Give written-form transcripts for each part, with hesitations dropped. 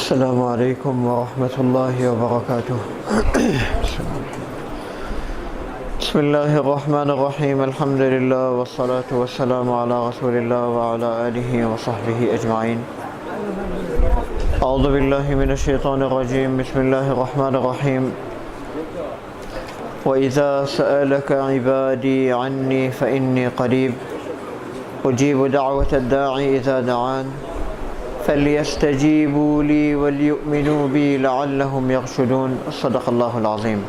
السلام عليكم ورحمة الله وبركاته. بسم الله الرحمن الرحيم. الحمد لله والصلاة والسلام على رسول الله وعلى آله وصحبه أجمعين. أعوذ بالله من الشيطان الرجيم. بسم الله الرحمن الرحيم. وإذا سألك عبادي عني فإني قريب أجيب دعوة الداعي إذا دعان فليستجيبوا لي وليؤمنوا بي لعلهم يرشدون. صدق الله العظيم.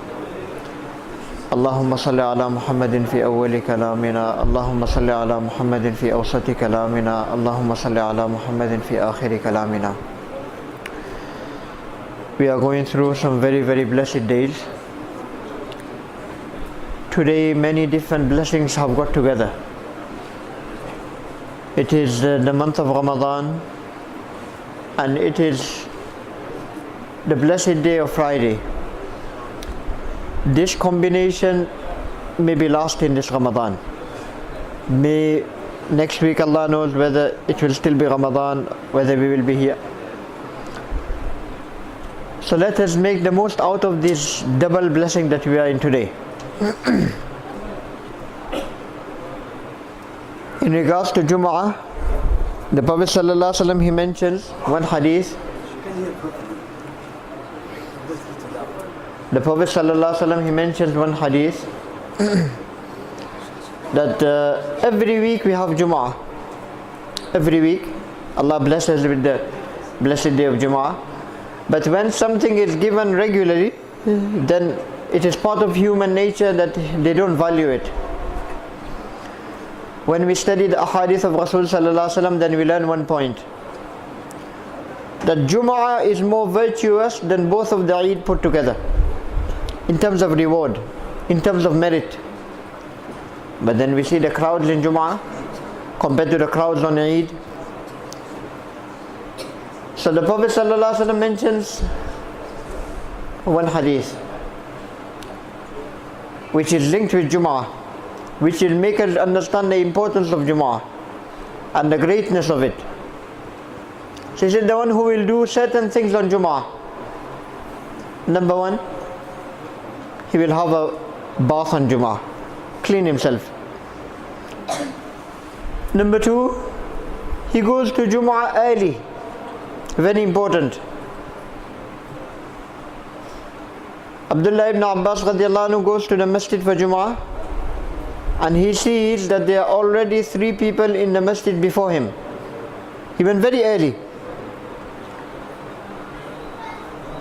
اللهم صل على محمد في أول كلامنا، اللهم صل على محمد في أوسط كلامنا، اللهم صل على محمد في آخر كلامنا. We are going through some very blessed days. Today many different blessings have got together. It is the month of Ramadan, and it is the blessed day of Friday. This combination may be lost in this Ramadan. May next week, Allah knows whether it will still be Ramadan, whether we will be here. So let us make the most out of this double blessing that we are in today. In regards to Jum'ah, the Prophet ﷺ, he mentions one hadith. The Prophet ﷺ, he mentions one hadith that every week we have Jum'ah. Every week Allah blesses us with the blessed day of Jum'ah. But when something is given regularly, then it is part of human nature that they don't value it. When we study the ahadith of Rasul sallallahu alaihi wasallam, then we learn one point, that Jum'ah is more virtuous than both of the Eid put together, in terms of reward, in terms of merit. But then we see the crowds in Jum'ah compared to the crowds on Eid. So the Prophet sallallahu alaihi wasallam mentions one hadith which is linked with Jum'ah, which will make us understand the importance of Jum'ah and the greatness of it. So he said, the one who will do certain things on Jum'ah, number one, he will have a bath on Jum'ah, clean himself. Number two, he goes to Jum'ah early, very important. Abdullah ibn Abbas radiallahu anhu goes to the masjid for Jum'ah, and he sees that there are already 3 people in the masjid before him. He went very early.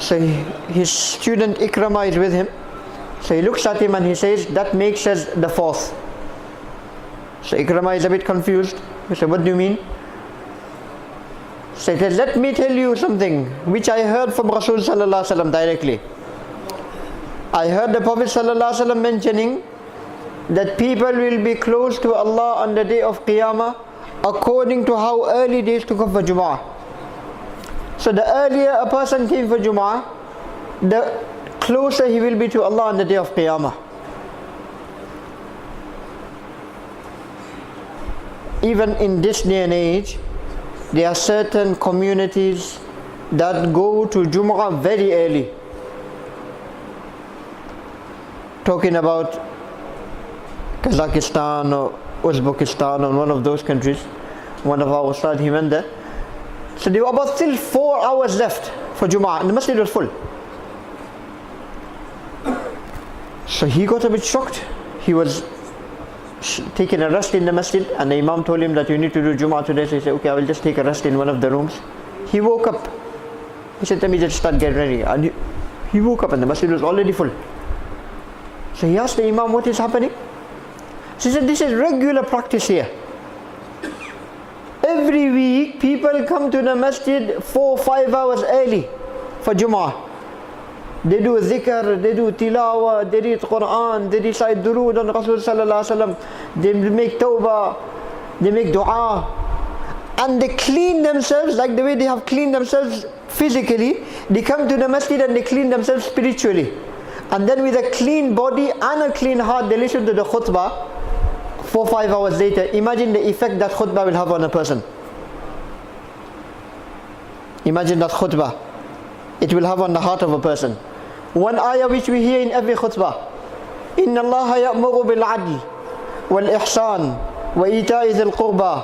So his student Ikramah is with him. So he looks at him and he says, that makes us the 4th. So Ikramah is a bit confused. He said, what do you mean? So he said, let me tell you something which I heard from Rasul sallallahu alaihi wasallam directly. I heard the Prophet sallallahu alaihi wasallam mentioning that people will be close to Allah on the day of Qiyamah according to how early they used to come for Jum'ah. So the earlier a person came for Jum'ah, the closer he will be to Allah on the day of Qiyamah. Even in this day and age, there are certain communities that go to Jum'ah very early. Talking about Kazakhstan or Uzbekistan or one of those countries, one of our ustad, he went there. So there were about still 4 hours left for Jum'ah and the masjid was full. So he got a bit shocked. He was taking a rest in the masjid and the Imam told him that you need to do Jum'ah today. So he said, okay, I will just take a rest in one of the rooms. He woke up. He said, let me just start getting ready. And he woke up and the masjid was already full. So he asked the Imam, what is happening? So he said, this is regular practice here. Every week people come to the masjid 4-5 hours early for Jum'ah. They do zikr, they do tilawah, they read Quran, they recite durood on Rasul sallallahu alaihi wasallam, they make tawbah, they make dua, and they clean themselves like the way they have cleaned themselves physically. They come to the masjid and they clean themselves spiritually. And then with a clean body and a clean heart, they listen to the khutbah 4-5 hours later. Imagine the effect that khutbah will have on a person. Imagine that khutbah it will have on the heart of a person. One ayah which we hear in every khutbah. إِنَّ اللَّهَ يَأْمُرُ بِالْعَدْلِ وَالْإِحْسَانِ وَإِيتَاءِ ذِي الْقُرْبَى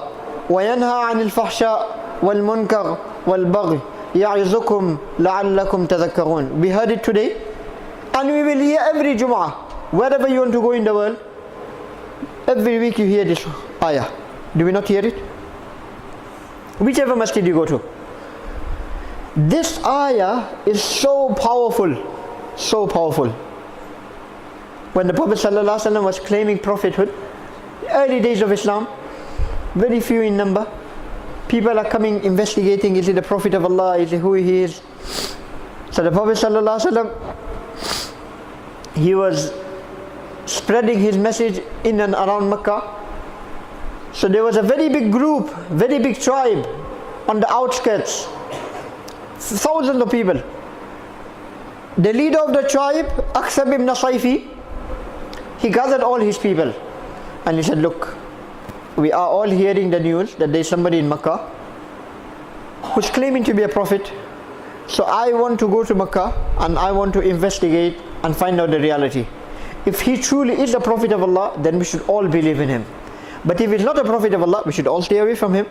وَيَنْهَى عَنِ الْفَحْشَاءِ وَالْمُنْكَرِ وَالْبَغْيِ يَعِظُكُمْ لَعَلَّكُمْ تَذَكَّرُونَ. We heard it today, and we will hear every Jum'ah. Wherever you want to go in the world, every week you hear this ayah. Do we not hear it? Whichever masjid you go to. This ayah is so powerful, so powerful. When the Prophet ﷺ was claiming prophethood, early days of Islam, very few in number, people are coming investigating, is he the Prophet of Allah, is he who he is? So the Prophet ﷺ, he was spreading his message in and around Mecca. So there was a very big group, very big tribe on the outskirts, thousands of people. The leader of the tribe, Akhsab ibn Saifi, he gathered all his people and he said, look, we are all hearing the news that there is somebody in Mecca who's claiming to be a prophet. So I want to go to Mecca and I want to investigate and find out the reality. If he truly is a prophet of Allah, then we should all believe in him. But if he's not a prophet of Allah, we should all stay away from him.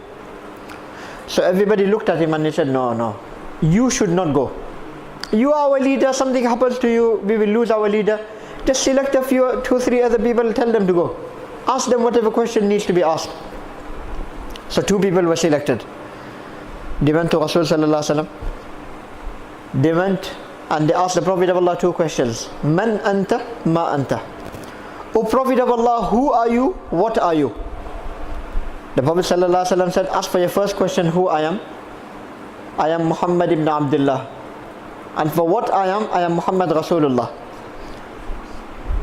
So everybody looked at him and they said, no, you should not go. You are our leader, something happens to you, we will lose our leader. Just select a few, 2 or 3 other people, tell them to go. Ask them whatever question needs to be asked. So 2 people were selected. They went to Rasul sallallahu alaihi wasallam. They went and they asked the Prophet of Allah 2 questions. Man anta, ma anta. O Prophet of Allah, who are you, what are you? The Prophet sallallahu alaihi wasallam said, ask for your first question, who I am. I am Muhammad ibn Abdullah. And for what I am Muhammad Rasulullah.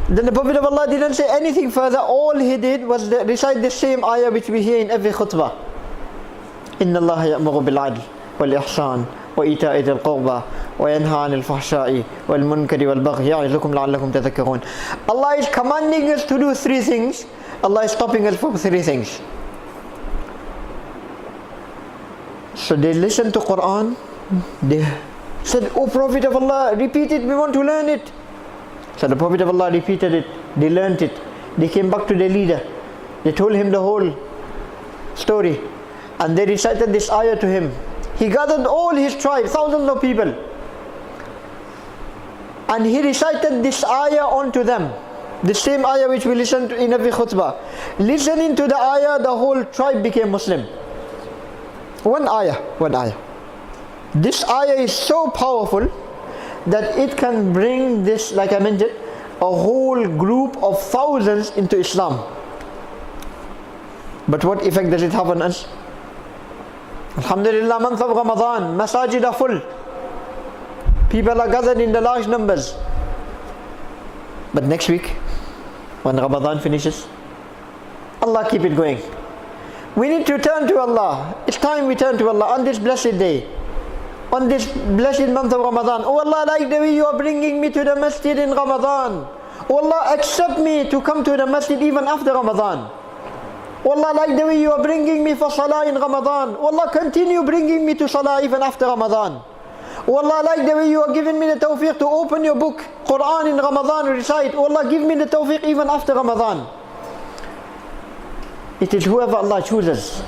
Then the Prophet of Allah didn't say anything further. All he did was recite the same ayah which we hear in every khutbah. إِنَّ اللَّهَ يَأْمُرُ بِالْعَدْلِ وَالْإِحْسَانِ وَإِيتَاءِ ذِي الْقُرْبَى وَيَنْهَى عَنِ الْفَحْشَاءِ وَالْمُنْكَرِ وَالْبَغْيِ يَعِظُكُمْ لَعَلَّكُمْ تَذَكَّرُونَ. Allah is commanding us to do 3 things. Allah is stopping us from 3 things. So they listened to Quran. They said, O Prophet of Allah, repeat it, we want to learn it. So the Prophet of Allah repeated it, they learnt it. They came back to their leader. They told him the whole story. And they recited this ayah to him. He gathered all his tribe, thousands of people. And he recited this ayah onto them. The same ayah which we listen to in every khutbah. Listening to the ayah, the whole tribe became Muslim. One ayah. This ayah is so powerful that it can bring this, like I mentioned, a whole group of thousands into Islam. But what effect does it have on us? Alhamdulillah, month of Ramadan, masajid are full. People are gathered in the large numbers. But next week, when Ramadan finishes, Allah keep it going. We need to turn to Allah. It's time we turn to Allah on this blessed day. On this blessed month of Ramadan. Oh Allah, like the way you are bringing me to the masjid in Ramadan. Oh Allah, accept me to come to the masjid even after Ramadan. Oh Allah, like the way you are bringing me for salah in Ramadan. Oh Allah, continue bringing me to salah even after Ramadan. Oh Allah, like the way you are giving me the tawfiq to open your book, Quran in Ramadan, recite. Oh Allah, give me the tawfiq even after Ramadan. It is whoever Allah chooses.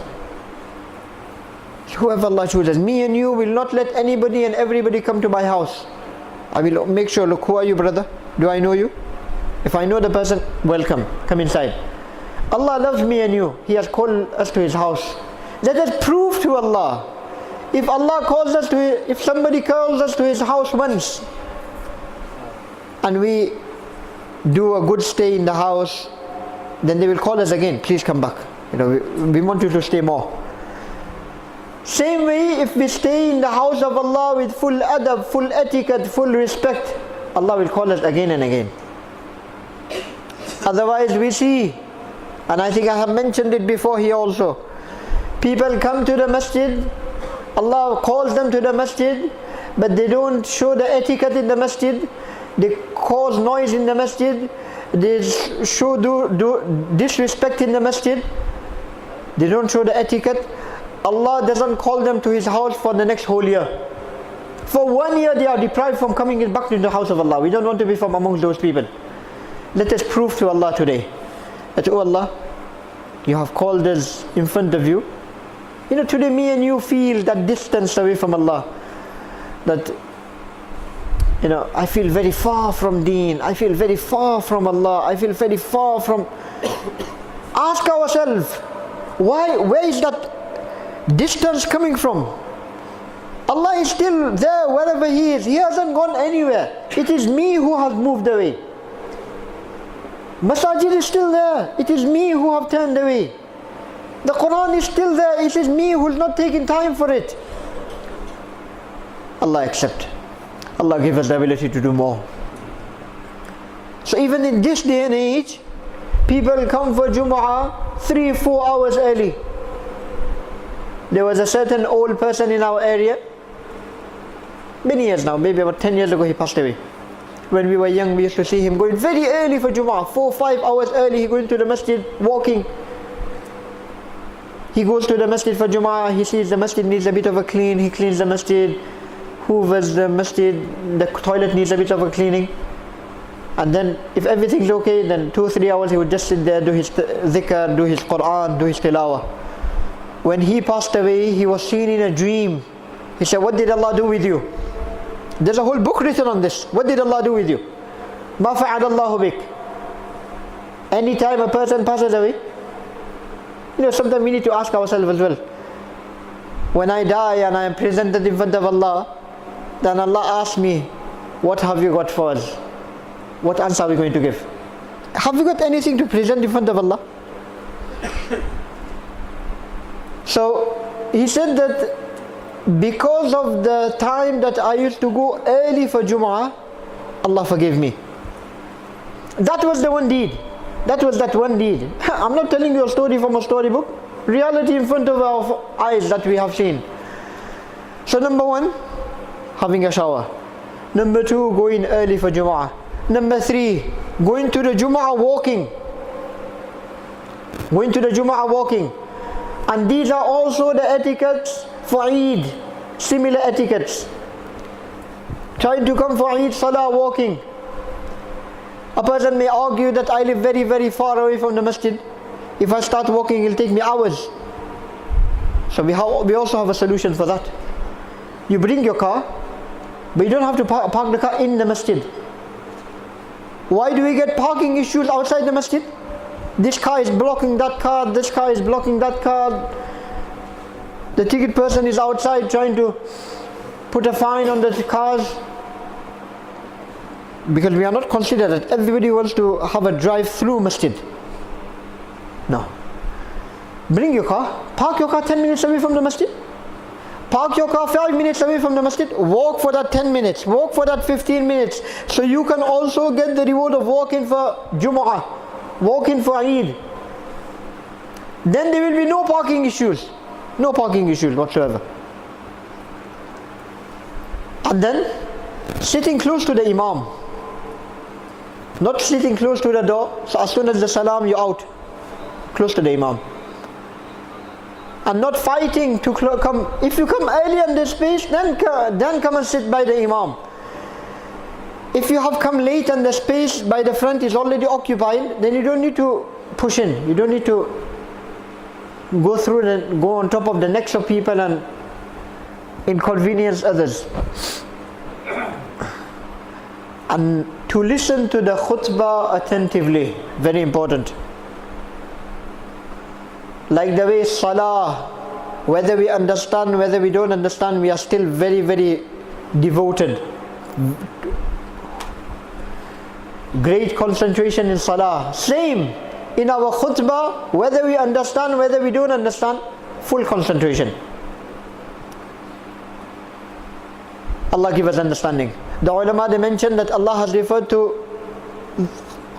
Whoever Allah chooses. Me and you will not let anybody and everybody come to my house. I will make sure, look, who are you, brother? Do I know you? If I know the person, welcome, come inside. Allah loves me and you. He has called us to His house. Let us prove to Allah. If Allah calls us to, if somebody calls us to His house once, and we do a good stay in the house, then they will call us again. Please come back. We want you to stay more. Same way, if we stay in the house of Allah with full adab, full etiquette, full respect, Allah will call us again and again. Otherwise we see, and I think I have mentioned it before here also, people come to the masjid, Allah calls them to the masjid, but they don't show the etiquette in the masjid, they cause noise in the masjid, they show disrespect in the masjid, they don't show the etiquette. Allah doesn't call them to His house for the next whole year. For 1 year they are deprived from coming back to the house of Allah. We don't want to be from amongst those people. Let us prove to Allah today that, oh Allah, you have called us in front of you. You know, today me and you feel that distance away from Allah. That, you know, I feel very far from Deen. I feel very far from Allah. I feel very far from... Ask ourselves, where is that distance coming from? Allah is still there wherever He is. He hasn't gone anywhere. It is me who has moved away. Masajid is still there. It is me who have turned away. The Quran is still there. It is me who is not taking time for it. Allah accept. Allah give us the ability to do more. So even in this day and age, people come for Jumu'ah 3-4 hours early. There was a certain old person in our area, many years now, maybe about 10 years ago he passed away. When we were young, we used to see him going very early for Jumu'ah, 4-5 hours early. He going to the masjid, walking. He goes to the masjid for Jumu'ah, he sees the masjid needs a bit of a clean, he cleans the masjid, hoovers the masjid, the toilet needs a bit of a cleaning. And then if everything's okay, then 2-3 hours he would just sit there, do his dhikr, do his Quran, do his tilawah. When he passed away, he was seen in a dream. He said, what did Allah do with you? There's a whole book written on this. What did Allah do with you? مَا فَعَلَ اللَّهُ بِكَ. Anytime a person passes away, you know, sometimes we need to ask ourselves as well. When I die and I am presented in front of Allah, then Allah asks me, what have you got for us? What answer are we going to give? Have we got anything to present in front of Allah? So he said that because of the time that I used to go early for Jumu'ah, Allah forgave me. That was the one deed. That was that one deed. I'm not telling you a story from a storybook. Reality in front of our eyes that we have seen. So number 1, having a shower. Number 2, going early for Jumu'ah. Number 3, going to the Jumu'ah walking. Going to the Jumu'ah walking. And these are also the etiquettes for Eid. Similar etiquettes. Trying to come for Eid Salah walking. A person may argue that I live very, very far away from the masjid. If I start walking, it will take me hours. So we also have a solution for that. You bring your car, but you don't have to park the car in the masjid. Why do we get parking issues outside the masjid? This car is blocking that car, this car is blocking that car. The ticket person is outside trying to put a fine on the cars. Because we are not considered. Everybody wants to have a drive-through masjid. No. Bring your car, park your car 10 minutes away from the masjid. Park your car 5 minutes away from the masjid. Walk for that 10 minutes, walk for that 15 minutes. So you can also get the reward of walking for Jumu'ah, walking for Eid. Then there will be no parking issues. No parking issues whatsoever. And then sitting close to the Imam. Not sitting close to the door. So as soon as the salam, you're out. Close to the Imam. And not fighting to come. If you come early in this space, then come and sit by the Imam. If you have come late and the space by the front is already occupied, then you don't need to push in. You don't need to go on top of the necks of people and inconvenience others. And to listen to the khutbah attentively, very important. Like the way salah, whether we understand, whether we don't understand, we are still very, very devoted. Great concentration in salah. Same in our khutbah, whether we understand, whether we don't understand, full concentration. Allah give us understanding. The ulama, they mentioned that Allah has referred to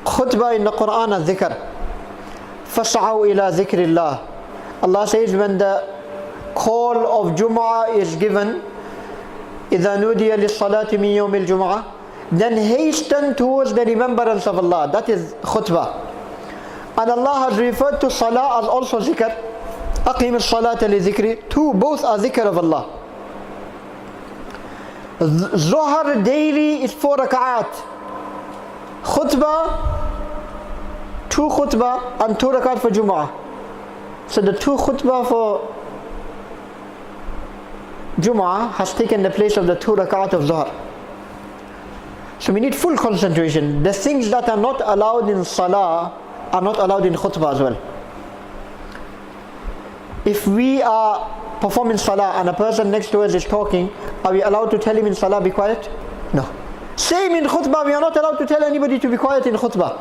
khutbah in the Quran as dhikr. فَاسْعَوْا إِلَى ذِكْرِ اللَّهِ. Allah says when the call of Jumu'ah is given, إِذَا نُودِيَ لِلصَّلَاةِ مِنْ يَوْمِ الْجُمُعَةِ, then hasten towards the remembrance of Allah. That is khutbah. And Allah has referred to salah as also zikr. أَقِيمِ الصَّلَاةَ لِذِكْرِ. Two, both are zikr of Allah. Zuhr daily is 4 rak'at. Khutbah, 2 khutbah and 2 rakat for Jum'ah. So the 2 khutbah for Jum'ah has taken the place of the 2 rakat of Zuhr. So we need full concentration. The things that are not allowed in Salah are not allowed in khutbah as well. If we are performing Salah and a person next to us is talking, are we allowed to tell him in Salah, be quiet? No. Same in khutbah, we are not allowed to tell anybody to be quiet in khutbah.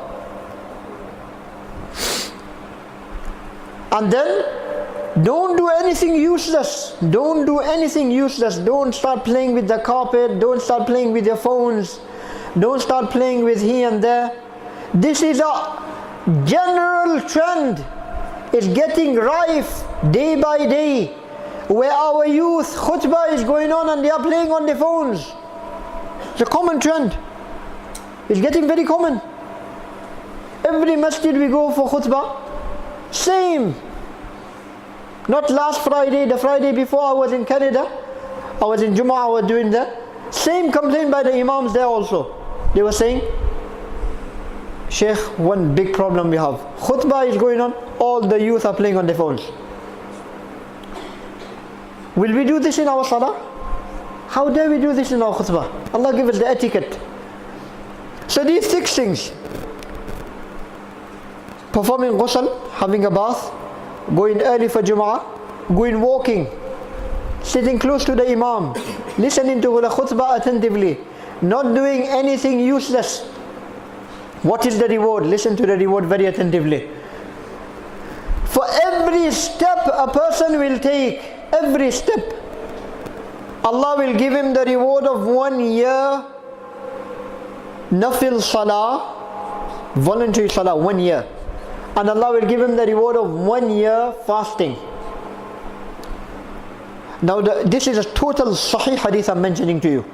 And then, don't do anything useless. Don't do anything useless. Don't start playing with the carpet. Don't start playing with your phones. Don't start playing with here and there. This is a general trend. It's getting rife day by day, where our youth, khutbah is going on and they are playing on their phones. It's a common trend. It's getting very common. Every masjid we go for khutbah, same. Not last Friday, the Friday before I was in Canada, I was in Jum'ah, I was doing that. Same complaint by the imams there also. They were saying, Shaykh, one big problem we have. Khutbah is going on, all the youth are playing on their phones. Will we do this in our salah? How dare we do this in our khutbah? Allah give us the etiquette. So these 6 things: performing ghusl, having a bath, going early for Jum'ah, going walking, sitting close to the imam, listening to the khutbah attentively, not doing anything useless. What is the reward? Listen to the reward very attentively. For every step a person will take, every step, Allah will give him the reward of 1 year nafil salah, voluntary salah, 1 year. And Allah will give him the reward of 1 year fasting. Now this is a total sahih hadith I'm mentioning to you.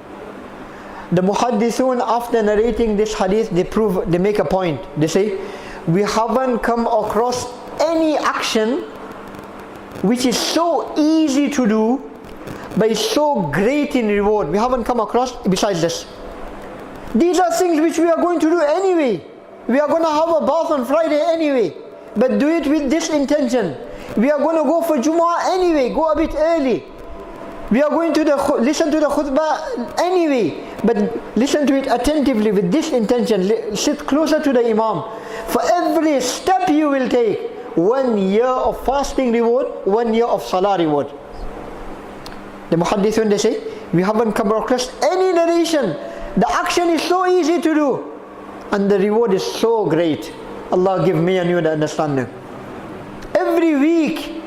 The muhaddithun, after narrating this hadith, they make a point. They say, we haven't come across any action which is so easy to do but is so great in reward. We haven't come across besides this. These are things which we are going to do anyway. We are going to have a bath on Friday anyway, but do it with this intention. We are going to go for Jumu'ah anyway, go a bit early. We are going to listen to the khutbah anyway, but listen to it attentively with this intention. Sit closer to the imam. For every step you will take, 1 year of fasting reward, 1 year of salah reward. The muhaddithun, they say, we haven't come across any narration. The action is so easy to do and the reward is so great. Allah give me and you the understanding. Every week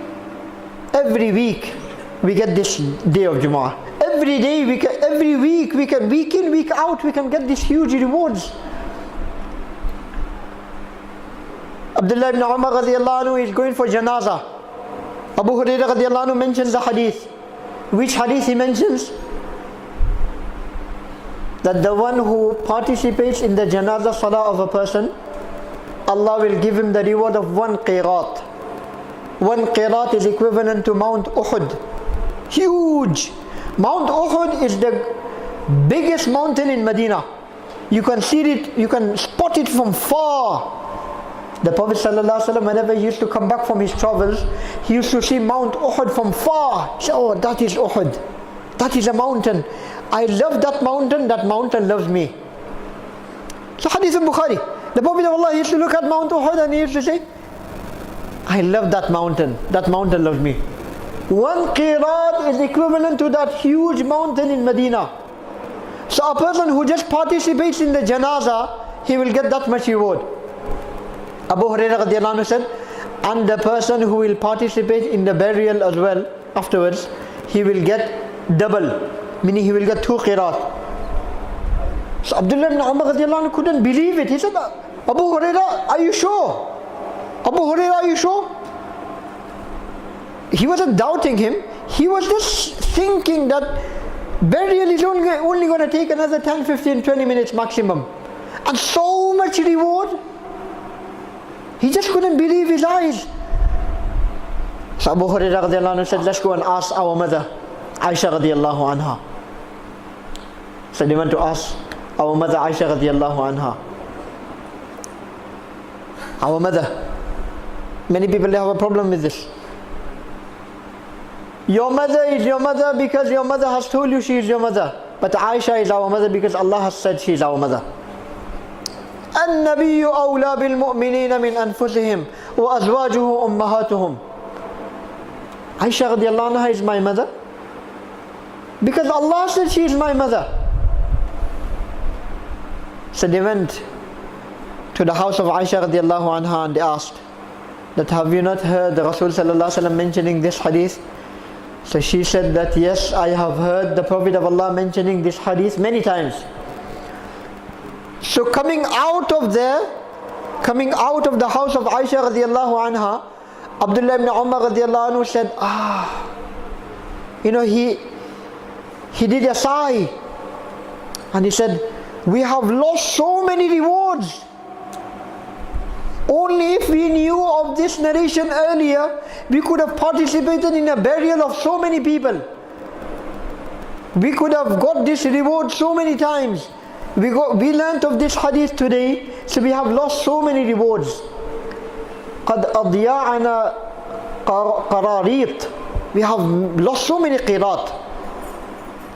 we get this day of Jumu'ah. Every day, every week, week in, week out, we can get these huge rewards. Abdullah ibn Umar radiallahu anhu is going for janazah. Abu Hurairah radiallahu anhu mentions the hadith. Which hadith he mentions? That the one who participates in the janazah salah of a person, Allah will give him the reward of 1 qirat. 1 qirat is equivalent to Mount Uhud. Huge! Mount Uhud is the biggest mountain in Medina. You can see it, you can spot it from far. The Prophet ﷺ, whenever he used to come back from his travels, he used to see Mount Uhud from far. He said, oh, that is Uhud. That is a mountain. I love that mountain loves me. So hadith in Bukhari. The Prophet of Allah used to look at Mount Uhud and he used to say, I love that mountain loves me. 1 qirat is equivalent to that huge mountain in Medina. So a person who just participates in the janazah, he will get that much reward. Abu Hurairah radiallahu anhu said, and the person who will participate in the burial as well afterwards, he will get double, meaning he will get 2 qirat. So Abdullah ibn Umar radiallahu anhu couldn't believe it. He said, Abu Hurairah, are you sure? Abu Hurairah, are you sure? He wasn't doubting him. He was just thinking that burial is only going to take another 10, 15, 20 minutes maximum. And so much reward. He just couldn't believe his eyes. So Abu Hurairah radiallahu anhu said, let's go and ask our mother, Aisha radiallahu anha. So they went to ask our mother Aisha radiallahu anha. Our mother. Many people have a problem with this. Your mother is your mother because your mother has told you she is your mother. But Aisha is our mother because Allah has said she is our mother. النبي أولى بالمؤمنين من أنفسهم وأزواجه أمهاتهم. Aisha radiallahu anha is my mother because Allah said she is my mother. So they went to the house of Aisha radiallahu anha and they asked that, have you not heard the Rasul sallallahu alaihi wasallam mentioning this hadith? So she said that, yes, I have heard the Prophet of Allah mentioning this hadith many times. So coming out of the house of Aisha radiallahu anha, Abdullah ibn Umar radiallahu anhu said, he did a sigh and he said, we have lost so many rewards. Only if we knew of this narration earlier, we could have participated in a burial of so many people. We could have got this reward so many times. We learnt of this hadith today, so we have lost so many rewards. قَدْ أَضْيَعَنَا قَرَارِيط. We have lost so many qirat.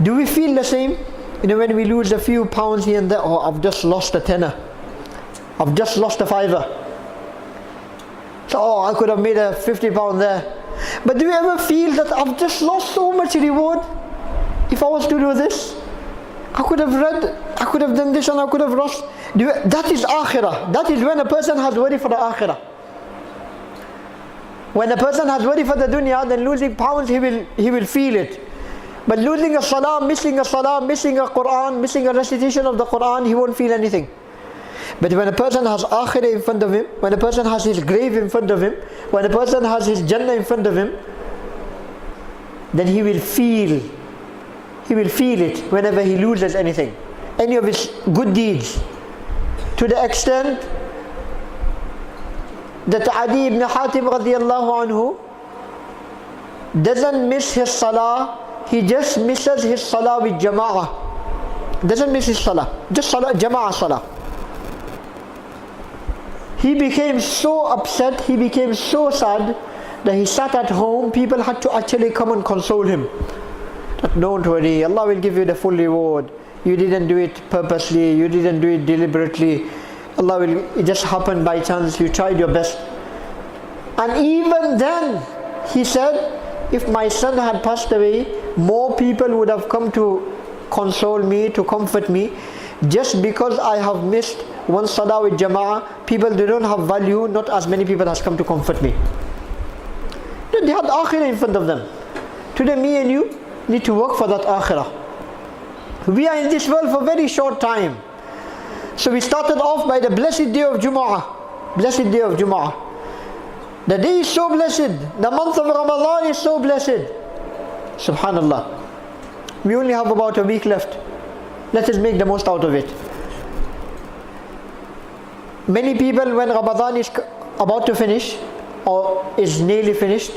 Do we feel the same? When we lose a few pounds here and there, oh, I've just lost a tenner. I've just lost a fiver. So, oh, I could have made a 50 pound there. But do you ever feel that I've just lost so much reward? If I was to do this, I could have read, I could have done this and I could have lost. That is akhirah. That is when a person has worry for the akhirah. When a person has worry for the dunya, then losing pounds, he will feel it. But losing a salah, missing a Quran, missing a recitation of the Quran, he won't feel anything. But when a person has akhirah in front of him, when a person has his grave in front of him, when a person has his Jannah in front of him, then he will feel it whenever he loses anything, any of his good deeds. To the extent that Adi ibn Hatim radiallahu anhu doesn't miss his salah, he just misses his salah with jama'ah. Doesn't miss his salah, just salah, jama'ah salah. He became so upset, he became so sad that he sat at home. People had to actually come and console him. That, don't worry, Allah will give you the full reward. You didn't do it purposely, you didn't do it deliberately. It just happened by chance, you tried your best. And even then, he said, if my son had passed away, more people would have come to console me, to comfort me. Just because I have missed one salah with jama'ah, people, they don't have value, not as many people has come to comfort me. They had akhirah in front of them. Today me and you need to work for that akhirah. We are in this world for a very short time. So we started off by the blessed day of Jumu'ah. Blessed day of Jumu'ah. The day is so blessed. The month of Ramadan is so blessed. Subhanallah. We only have about a week left. Let us make the most out of it. Many people, when Ramadan is about to finish, or is nearly finished,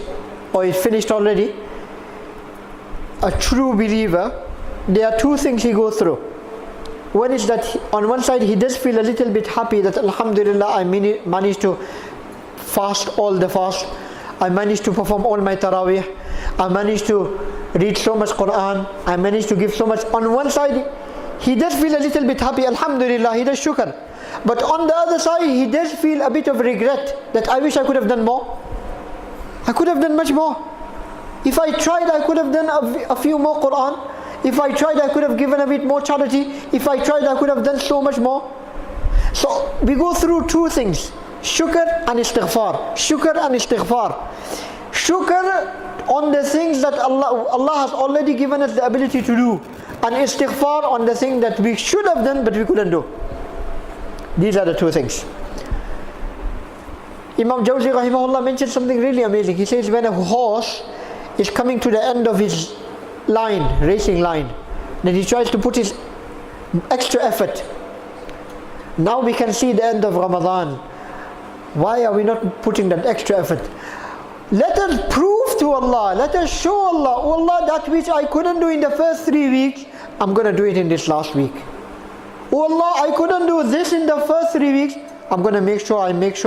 or is finished already, a true believer, there are two things he goes through. One is that on one side he does feel a little bit happy that Alhamdulillah I managed to fast all the fast, I managed to perform all my tarawih, I managed to read so much Quran, I managed to give so much. On one side he does feel a little bit happy, Alhamdulillah, he does shukr. But on the other side he does feel a bit of regret that I wish I could have done more. I could have done much more. If I tried, I could have done a few more Quran. If I tried, I could have given a bit more charity. If I tried, I could have done so much more. So we go through two things, shukr and istighfar. Shukr and istighfar. Shukr on the things that Allah has already given us the ability to do, and istighfar on the thing that we should have done but we couldn't do. These are the two things. Imam Jawzi rahimahullah mentioned something really amazing. He says when a horse is coming to the end of his line, racing line, then he tries to put his extra effort. Now we can see the end of Ramadan. Why are we not putting that extra effort? Let us prove to Allah, let us show Allah, oh Allah, that which I couldn't do in the first 3 weeks, I'm going to do it in this last week. Oh Allah, I couldn't do this in the first 3 weeks. I'm going to make sure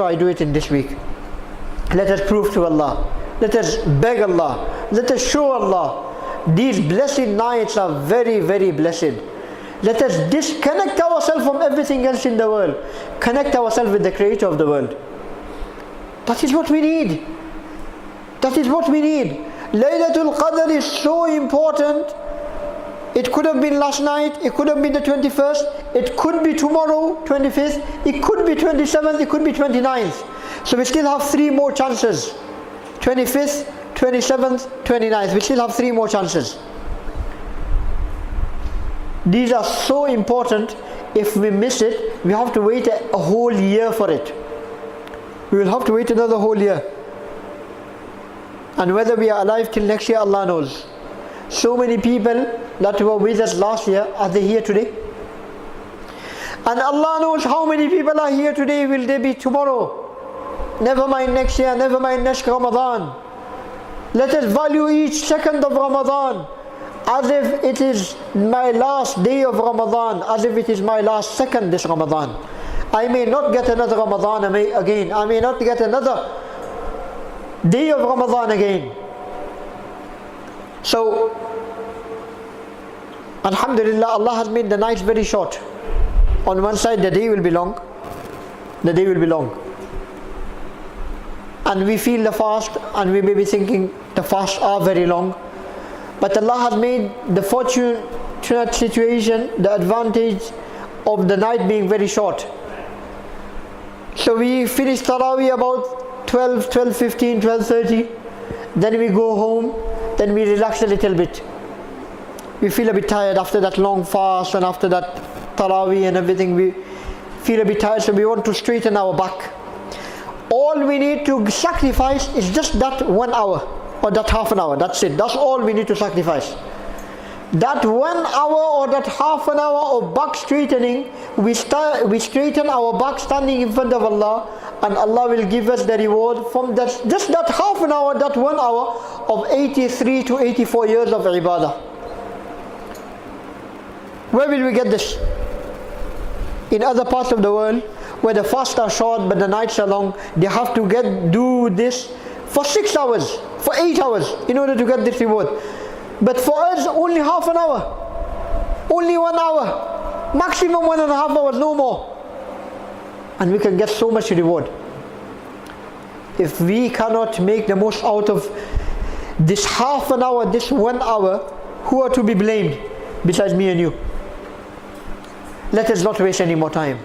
I do it in this week. Let us prove to Allah. Let us beg Allah. Let us show Allah. These blessed nights are very, very blessed. Let us disconnect ourselves from everything else in the world. Connect ourselves with the Creator of the world. That is what we need. That is what we need. Laylatul Qadr is so important. It could have been last night, it could have been the 21st, it could be tomorrow, 25th, it could be 27th, it could be 29th. So we still have 3 more chances. 25th, 27th, 29th. We still have 3 more chances. These are so important. If we miss it, we have to wait a whole year for it. We will have to wait another whole year. And whether we are alive till next year, Allah knows. So many people that were with us last year, are they here today? And Allah knows how many people are here today, will they be tomorrow? Never mind next year, never mind next Ramadan. Let us value each second of Ramadan as if it is my last day of Ramadan, as if it is my last second this Ramadan. I may not get another Ramadan again. I may not get another day of Ramadan again. So, Alhamdulillah, Allah has made the nights very short. On one side, the day will be long. The day will be long. And we feel the fast, and we may be thinking the fasts are very long. But Allah has made the fortunate situation, the advantage of the night being very short. So we finish Taraweeh about 12, 12:15, 12:30. Then we go home, then we relax a little bit. We feel a bit tired after that long fast and after that Taraweeh and everything. We feel a bit tired, so we want to straighten our back. All we need to sacrifice is just that 1 hour or that half an hour. That's it. That's all we need to sacrifice. That 1 hour or that half an hour of back straightening, we straighten our back standing in front of Allah, and Allah will give us the reward from that, just that half an hour, that 1 hour of 83 to 84 years of ibadah. Where will we get this? In other parts of the world, where the fasts are short but the nights are long, they have to do this for 6 hours, for 8 hours in order to get this reward. But for us, only half an hour, only 1 hour, maximum 1.5 hours, no more. And we can get so much reward. If we cannot make the most out of this half an hour, this 1 hour, who are to be blamed besides me and you? Let us not waste any more time.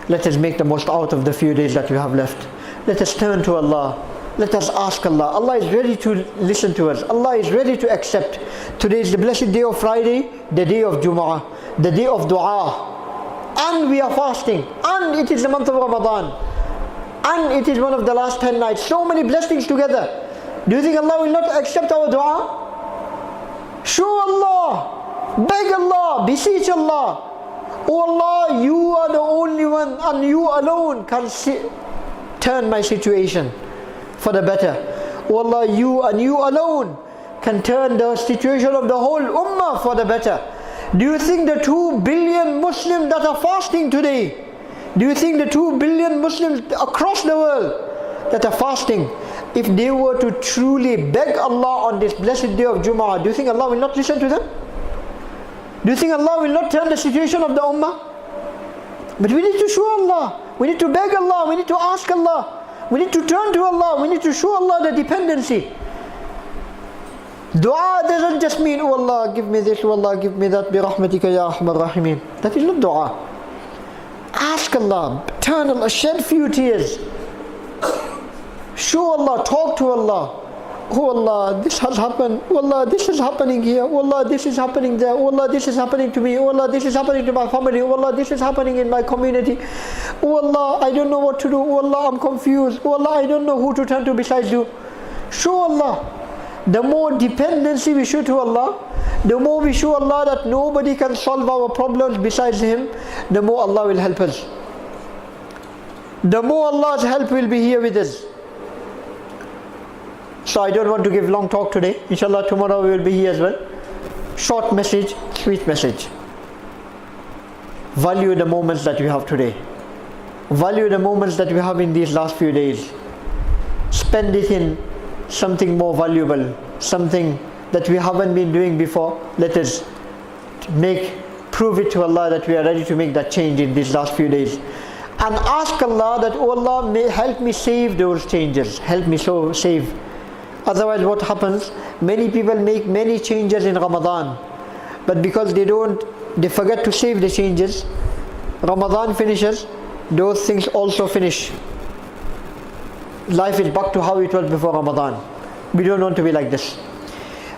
Let us make the most out of the few days that we have left. Let us turn to Allah. Let us ask Allah. Allah is ready to listen to us. Allah is ready to accept. Today is the blessed day of Friday, the day of Jumu'ah, the day of dua. And we are fasting. And it is the month of Ramadan. And it is one of the last 10 nights. So many blessings together. Do you think Allah will not accept our dua? Show Allah. Beg Allah. Beseech Allah. Oh Allah, you are the only one, and you alone can turn my situation for the better. Oh Allah, you and you alone can turn the situation of the whole ummah for the better. Do you think the 2 billion Muslims that are fasting today, do you think the 2 billion Muslims across the world that are fasting, if they were to truly beg Allah on this blessed day of Jumu'ah, do you think Allah will not listen to them? Do you think Allah will not turn the situation of the ummah? But we need to show Allah. We need to beg Allah. We need to ask Allah. We need to turn to Allah. We need to show Allah the dependency. Dua doesn't just mean, oh Allah, give me this, oh Allah, give me that, bi rahmatika ya Ahmad rahimin. That is not dua. Ask Allah. Turn Allah. Shed few tears. Show Allah. Talk to Allah. Oh Allah, this has happened. Oh Allah, this is happening here. Oh Allah, this is happening there. Oh Allah, this is happening to me. Oh Allah, this is happening to my family. Oh Allah, this is happening in my community. Oh Allah, I don't know what to do. Oh Allah, I'm confused. Oh Allah, I don't know who to turn to besides you. Show Allah. The more dependency we show to Allah, the more we show Allah that nobody can solve our problems besides Him, the more Allah will help us. The more Allah's help will be here with us. So I don't want to give long talk today. Inshallah tomorrow we will be here as well. Short message, sweet message. Value the moments that we have today. Value the moments that we have in these last few days. Spend it in something more valuable, something that we haven't been doing before. Let us prove it to Allah that we are ready to make that change in these last few days. And ask Allah that, oh Allah, may help me save those changes. Help me so save. Otherwise what happens? Many people make many changes in Ramadan. But because they forget to save the changes, Ramadan finishes, those things also finish. Life is back to how it was before Ramadan. We don't want to be like this.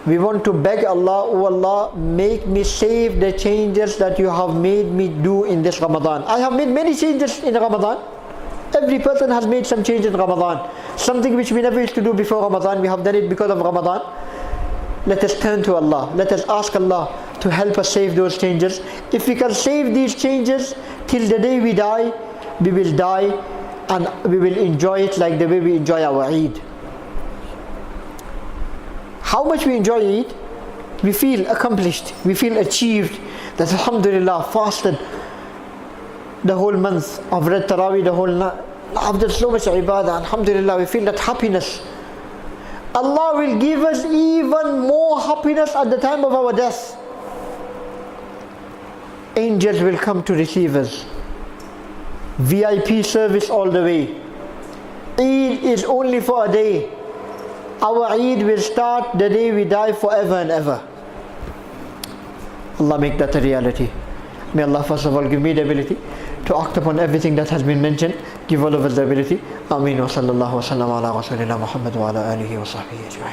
We want to beg Allah, oh Allah, make me save the changes that you have made me do in this Ramadan. I have made many changes in Ramadan. Every person has made some change in Ramadan. Something which we never used to do before Ramadan, we have done it because of Ramadan. Let us turn to Allah. Let us ask Allah to help us save those changes. If we can save these changes till the day we die, we will die and we will enjoy it like the way we enjoy our Eid. How much we enjoy Eid, we feel accomplished, we feel achieved, that Alhamdulillah, fasted the whole month, I've read Taraweeh the whole night, I've done so much ibadah, Alhamdulillah, we feel that happiness. Allah will give us even more happiness at the time of our death. Angels will come to receive us. VIP service all the way. Eid is only for a day. Our Eid will start the day we die forever and ever. Allah make that a reality. May Allah first of all give me the ability to act upon everything that has been mentioned. Give all of us the ability. Ameen wa sallallahu wa sallam ala rasulillah Muhammad wa ala alihi wa sahbihi ajma'in.